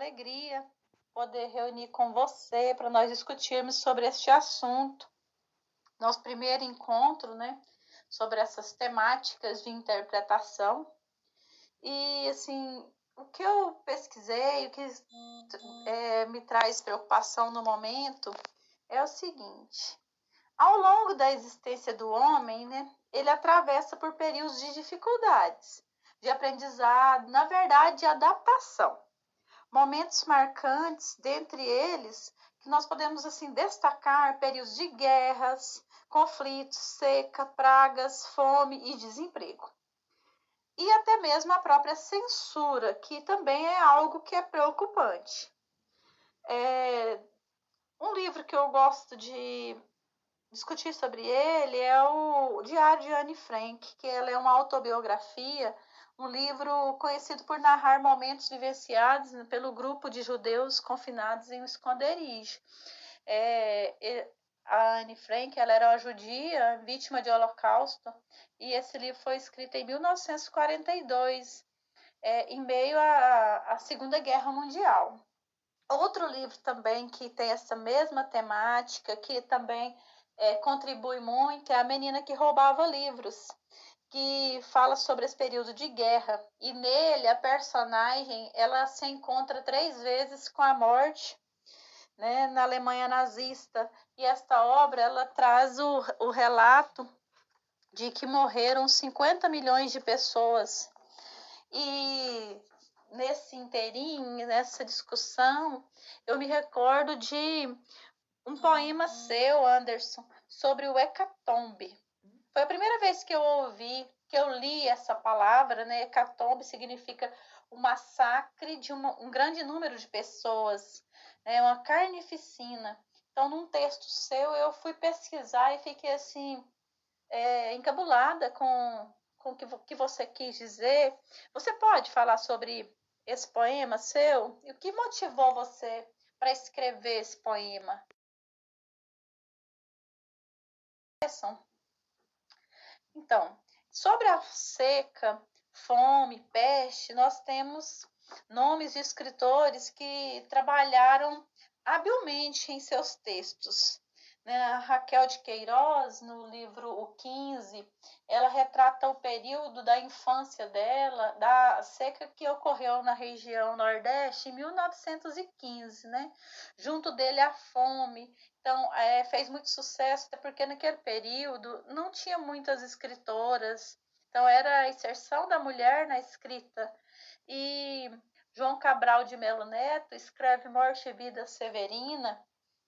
alegria poder reunir com você para nós discutirmos sobre este assunto. Nosso primeiro encontro, né, sobre essas temáticas de interpretação. E, assim, o que eu pesquisei, o que me traz preocupação no momento é o seguinte: ao longo da existência do homem, né, ele atravessa por períodos de dificuldades, de aprendizado, na verdade, de adaptação. Momentos marcantes, dentre eles, que nós podemos assim destacar períodos de guerras, conflitos, seca, pragas, fome e desemprego. E até mesmo a própria censura, que também é algo que é preocupante. Um livro que eu gosto de discutir sobre ele é o Diário de Anne Frank, que ela é uma autobiografia, um livro conhecido por narrar momentos vivenciados pelo grupo de judeus confinados em um esconderijo. A Anne Frank, ela era uma judia, vítima de holocausto, e esse livro foi escrito em 1942, em meio à Segunda Guerra Mundial. Outro livro também que tem essa mesma temática, que também contribui muito, é A Menina que Roubava Livros, que fala sobre esse período de guerra. E nele, a personagem, ela se encontra 3 vezes com a morte, né, na Alemanha nazista. E esta obra, ela traz o relato de que morreram 50 milhões de pessoas. E nesse inteirinho, nessa discussão, eu me recordo de um poema seu, Anderson, sobre o hecatombe. Foi a primeira vez que eu ouvi, que eu li essa palavra, né? Hecatombe significa o massacre de um grande número de pessoas, né? Uma carnificina. Então, num texto seu, eu fui pesquisar e fiquei assim, encabulada com o que você quis dizer. Você pode falar sobre esse poema seu? E o que motivou você para escrever esse poema? Então, sobre a seca, fome, peste, nós temos nomes de escritores que trabalharam habilmente em seus textos. A Raquel de Queiroz, no livro O 15, ela retrata o período da infância dela, da seca que ocorreu na região Nordeste em 1915, né? Junto dele a fome. Então, fez muito sucesso, até porque naquele período não tinha muitas escritoras, então era a inserção da mulher na escrita. E João Cabral de Melo Neto escreve Morte e Vida Severina,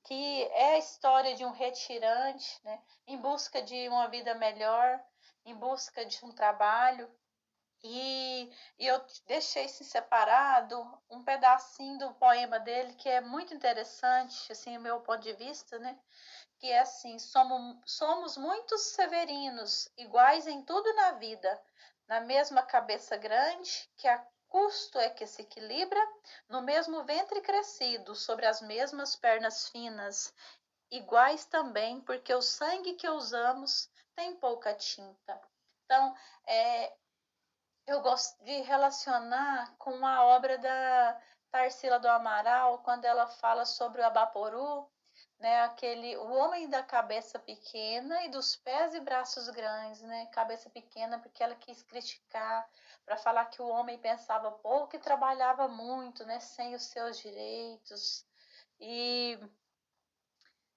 que é a história de um retirante, né, em busca de uma vida melhor, em busca de um trabalho. E eu deixei assim, separado um pedacinho do poema dele que é muito interessante, assim, o meu ponto de vista, né? Que é assim: somos muitos severinos, iguais em tudo na vida, na mesma cabeça grande, que a custo é que se equilibra, no mesmo ventre crescido, sobre as mesmas pernas finas, iguais também, porque o sangue que usamos tem pouca tinta. Então, eu gosto de relacionar com a obra da Tarsila do Amaral, quando ela fala sobre o Abaporu, né, o homem da cabeça pequena e dos pés e braços grandes, né, cabeça pequena porque ela quis criticar, para falar que o homem pensava pouco e trabalhava muito, né, sem os seus direitos. E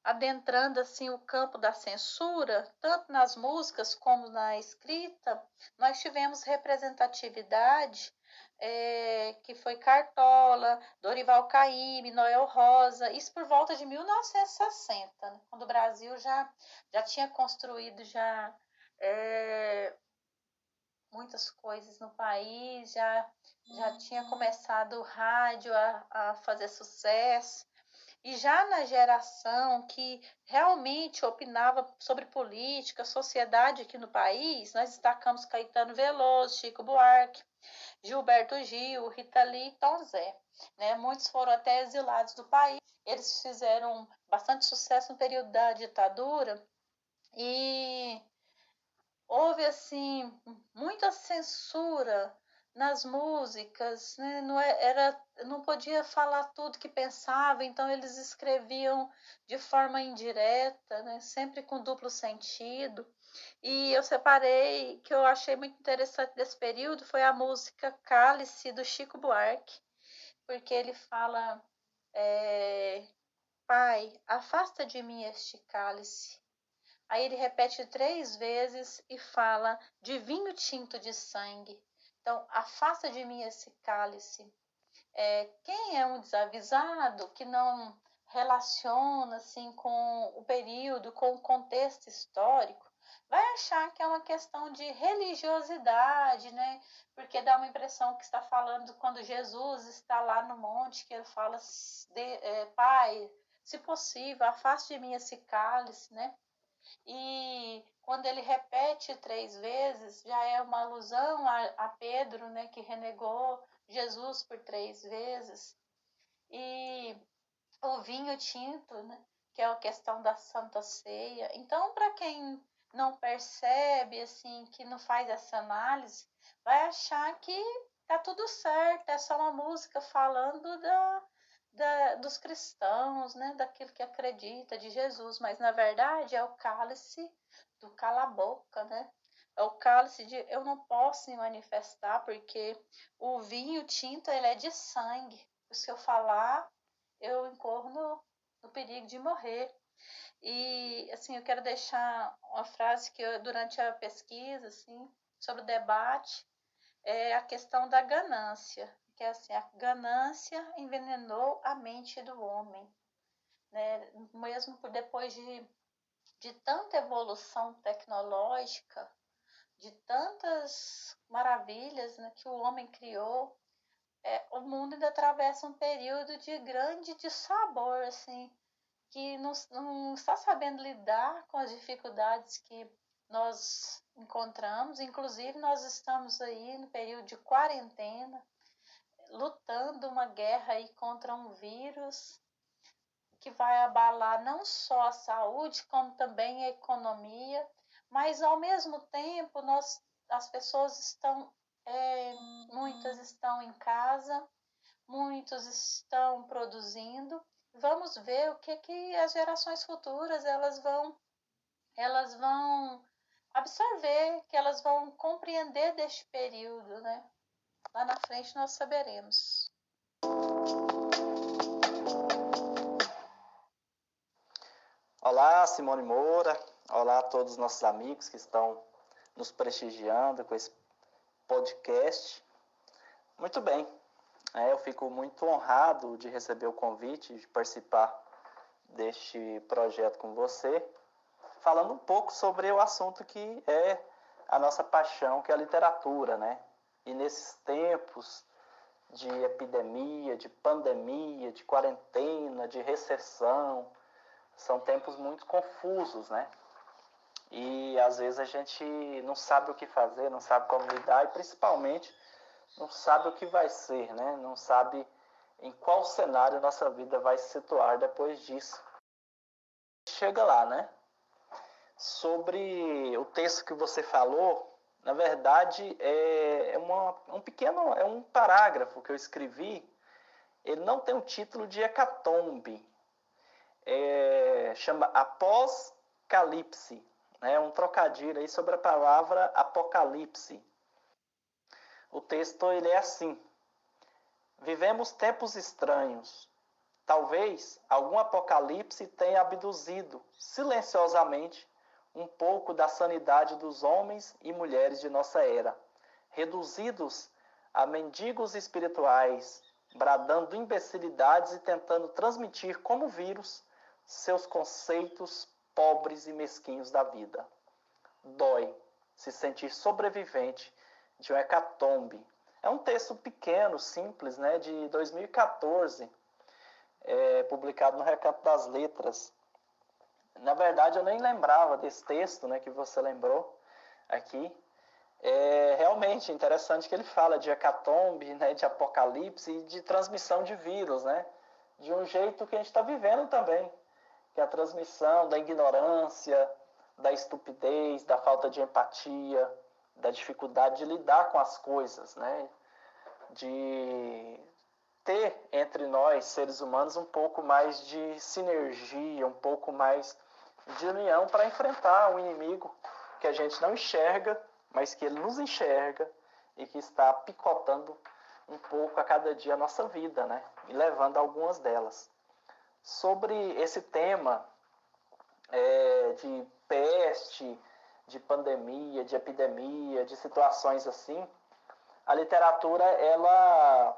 adentrando assim o campo da censura, tanto nas músicas como na escrita, nós tivemos representatividade, que foi Cartola, Dorival Caymmi, Noel Rosa, isso por volta de 1960, né, quando o Brasil já tinha construído muitas coisas no país, já tinha começado o rádio a fazer sucesso. E já na geração que realmente opinava sobre política, sociedade aqui no país, nós destacamos Caetano Veloso, Chico Buarque, Gilberto Gil, Rita Lee e Tom Zé. Né? Muitos foram até exilados do país. Eles fizeram bastante sucesso no período da ditadura e houve assim muita censura nas músicas, né? Não podia falar tudo que pensava, então eles escreviam de forma indireta, né? Sempre com duplo sentido. E eu separei, que eu achei muito interessante desse período, foi a música Cálice, do Chico Buarque, porque ele fala, Pai, afasta de mim este cálice. Aí ele repete 3 vezes e fala de vinho tinto de sangue. Então, afasta de mim esse cálice. Quem é um desavisado que não relaciona assim com o período, com o contexto histórico, vai achar que é uma questão de religiosidade, né? Porque dá uma impressão que está falando quando Jesus está lá no monte, que ele fala, Pai, se possível, afaste de mim esse cálice, né? E quando ele repete 3 vezes, já é uma alusão a Pedro, né, que renegou Jesus por 3 vezes. E o vinho tinto, né, que é a questão da Santa Ceia. Então, para quem não percebe, assim, que não faz essa análise, vai achar que tá tudo certo, é só uma música falando dos cristãos, né, daquilo que acredita de Jesus, mas na verdade é o cálice do cala-boca, né? É o cálice de eu não posso me manifestar porque o vinho tinto ele é de sangue. Se eu falar, eu incorro no perigo de morrer. E assim, eu quero deixar uma frase que durante a pesquisa, assim, sobre o debate, é a questão da ganância, que é assim, a ganância envenenou a mente do homem, né? Mesmo depois de tanta evolução tecnológica, de tantas maravilhas, né, que o homem criou, o mundo ainda atravessa um período de grande dissabor, assim, que não está sabendo lidar com as dificuldades que nós encontramos. Inclusive, nós estamos aí no período de quarentena, lutando uma guerra aí contra um vírus que vai abalar não só a saúde, como também a economia, mas ao mesmo tempo as pessoas estão, muitas estão em casa, muitos estão produzindo. Vamos ver o que as gerações futuras elas vão absorver, que elas vão compreender deste período, né? Lá na frente nós saberemos. Olá, Simone Moura. Olá a todos os nossos amigos que estão nos prestigiando com esse podcast. Muito bem, eu fico muito honrado de receber o convite de participar deste projeto com você, falando um pouco sobre o assunto que é a nossa paixão, que é a literatura, né? E nesses tempos de epidemia, de pandemia, de quarentena, de recessão, são tempos muito confusos, né? E às vezes a gente não sabe o que fazer, não sabe como lidar e principalmente não sabe o que vai ser, né? Não sabe em qual cenário nossa vida vai se situar depois disso. Chega lá, né? Sobre o texto que você falou, na verdade é um parágrafo que eu escrevi. Ele não tem o título de hecatombe, chama Após-Calipse, né? Um trocadilho aí sobre a palavra apocalipse. O texto ele é assim: vivemos tempos estranhos. Talvez algum apocalipse tenha abduzido silenciosamente um pouco da sanidade dos homens e mulheres de nossa era, reduzidos a mendigos espirituais, bradando imbecilidades e tentando transmitir como vírus seus conceitos pobres e mesquinhos da vida. Dói se sentir sobrevivente de um hecatombe. É um texto pequeno, simples, né, de 2014, publicado no Recanto das Letras. Na verdade, eu nem lembrava desse texto, né, que você lembrou aqui. É realmente interessante que ele fala de hecatombe, né, de apocalipse e de transmissão de vírus, né, de um jeito que a gente está vivendo também, que é a transmissão da ignorância, da estupidez, da falta de empatia, da dificuldade de lidar com as coisas, né? de ter entre nós, seres humanos, um pouco mais de sinergia, um pouco mais de união para enfrentar um inimigo que a gente não enxerga, mas que ele nos enxerga e que está picotando um pouco a cada dia a nossa vida, né? E levando algumas delas. Sobre esse tema de peste, de pandemia, de epidemia, de situações assim, a literatura ela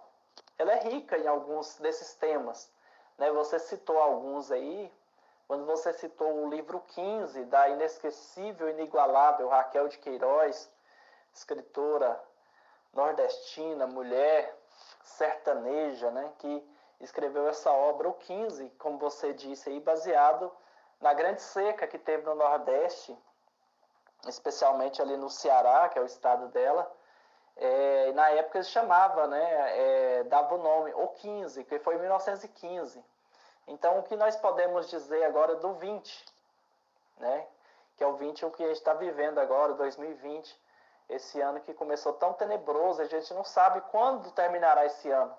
é rica em alguns desses temas, né? Você citou alguns aí, quando você citou o livro 15 da inesquecível e inigualável Raquel de Queiroz, escritora nordestina, mulher sertaneja, né, que escreveu essa obra, o 15, como você disse aí, baseado na grande seca que teve no Nordeste, especialmente ali no Ceará, que é o estado dela. Na época eles chamavam, né, dava o nome, o 15, que foi em 1915. Então, o que nós podemos dizer agora do 20, né, que é o 20 o que a gente está vivendo agora, 2020, esse ano que começou tão tenebroso, a gente não sabe quando terminará esse ano.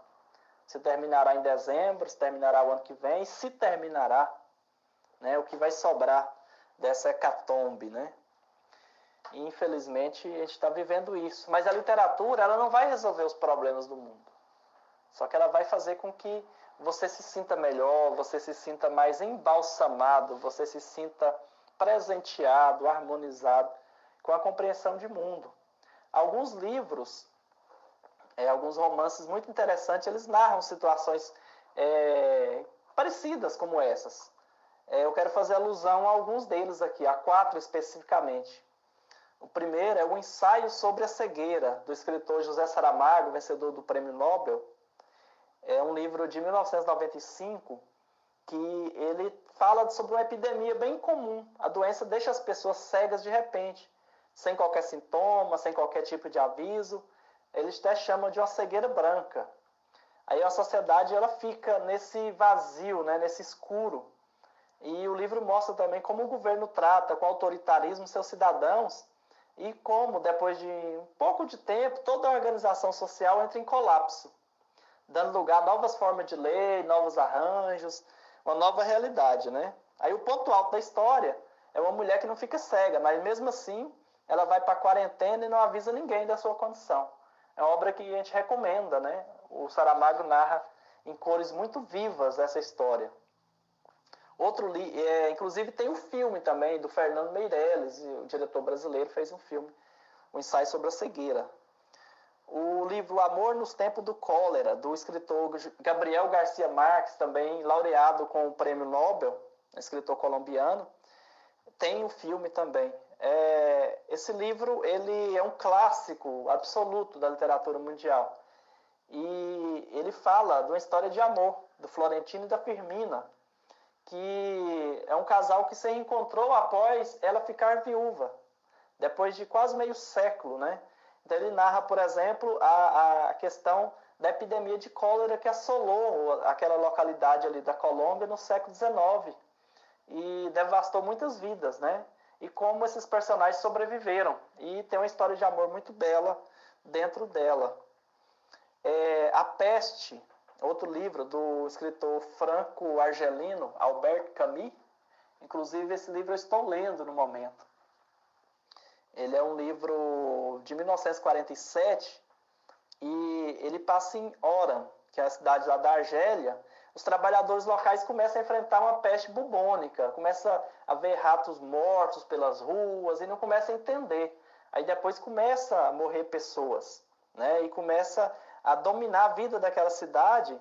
Se terminará em dezembro, se terminará o ano que vem, se terminará, né, o que vai sobrar dessa hecatombe, né? E, infelizmente, a gente está vivendo isso. Mas a literatura, ela não vai resolver os problemas do mundo. Só que ela vai fazer com que você se sinta melhor, você se sinta mais embalsamado, você se sinta presenteado, harmonizado com a compreensão de mundo. Alguns livros, alguns romances muito interessantes, eles narram situações parecidas como essas. Eu quero fazer alusão a alguns deles aqui, a 4 especificamente. O primeiro é o Ensaio sobre a Cegueira, do escritor José Saramago, vencedor do Prêmio Nobel. É um livro de 1995 que ele fala sobre uma epidemia bem comum. A doença deixa as pessoas cegas de repente, sem qualquer sintoma, sem qualquer tipo de aviso. Eles até chamam de uma cegueira branca. Aí a sociedade ela fica nesse vazio, né, nesse escuro. E o livro mostra também como o governo trata com autoritarismo seus cidadãos e como, depois de um pouco de tempo, toda a organização social entra em colapso, dando lugar a novas formas de lei, novos arranjos, uma nova realidade, né? Aí o ponto alto da história é uma mulher que não fica cega, mas mesmo assim ela vai para a quarentena e não avisa ninguém da sua condição. É uma obra que a gente recomenda, né? O Saramago narra em cores muito vivas essa história. Inclusive tem um filme também do Fernando Meirelles, o diretor brasileiro fez um filme, um ensaio sobre a cegueira. O livro Amor nos Tempos do Cólera, do escritor Gabriel Garcia Marques, também laureado com o Prêmio Nobel, escritor colombiano, tem um filme também. Esse livro ele é um clássico absoluto da literatura mundial. E ele fala de uma história de amor, do Florentino e da Firmina, que é um casal que se reencontrou após ela ficar viúva, depois de quase meio século, né? Então ele narra, por exemplo, a questão da epidemia de cólera que assolou aquela localidade ali da Colômbia no século XIX e devastou muitas vidas, né? E como esses personagens sobreviveram. E tem uma história de amor muito bela dentro dela. A Peste, outro livro do escritor franco-argelino Albert Camus. Inclusive, esse livro eu estou lendo no momento. Ele é um livro de 1947 e ele passa em Oran, que é a cidade lá da Argélia. Os trabalhadores locais começam a enfrentar uma peste bubônica, começa a ver ratos mortos pelas ruas e não começa a entender. Aí depois começa a morrer pessoas, né? E começa a dominar a vida daquela cidade.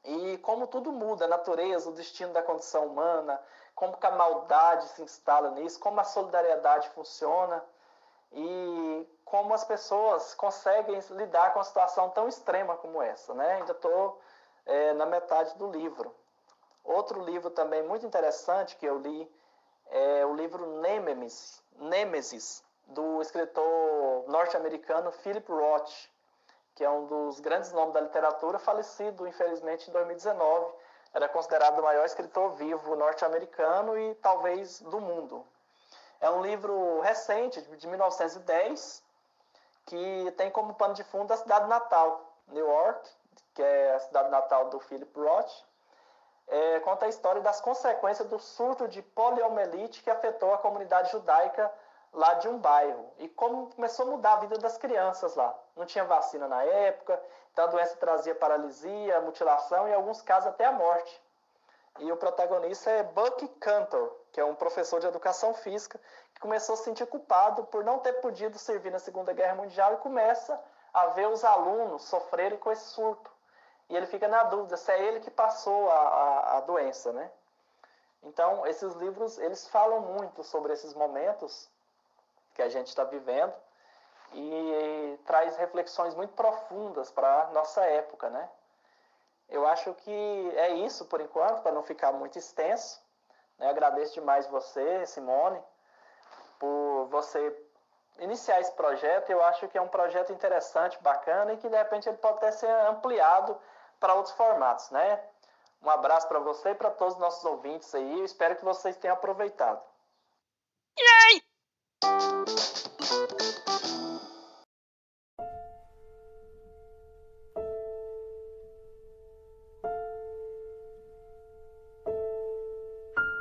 E como tudo muda, a natureza, o destino da condição humana, como que a maldade se instala nisso, como a solidariedade funciona e como as pessoas conseguem lidar com uma situação tão extrema como essa, né? Ainda estou na metade do livro. Outro livro também muito interessante que eu li é o livro Nêmesis, do escritor norte-americano Philip Roth, que é um dos grandes nomes da literatura, falecido, infelizmente, em 2019. Era considerado o maior escritor vivo norte-americano e talvez do mundo. É um livro recente, de 1910, que tem como pano de fundo a cidade natal, New York, que é a cidade natal do Philip Roth. Conta a história das consequências do surto de poliomielite que afetou a comunidade judaica lá de um bairro. E como começou a mudar a vida das crianças lá. Não tinha vacina na época, então a doença trazia paralisia, mutilação e, em alguns casos, até a morte. E o protagonista é Buck Cantor, que é um professor de educação física, que começou a se sentir culpado por não ter podido servir na Segunda Guerra Mundial e começa a ver os alunos sofrerem com esse surto. E ele fica na dúvida se é ele que passou a doença, né? Então, esses livros, eles falam muito sobre esses momentos que a gente está vivendo e traz reflexões muito profundas para a nossa época, né? Eu acho que é isso por enquanto, para não ficar muito extenso. Agradeço demais você, Simone, por você iniciar esse projeto. Eu acho que é um projeto interessante, bacana e que de repente ele pode até ser ampliado para outros formatos, né? Um abraço para você e para todos os nossos ouvintes aí. Eu espero que vocês tenham aproveitado. Yay!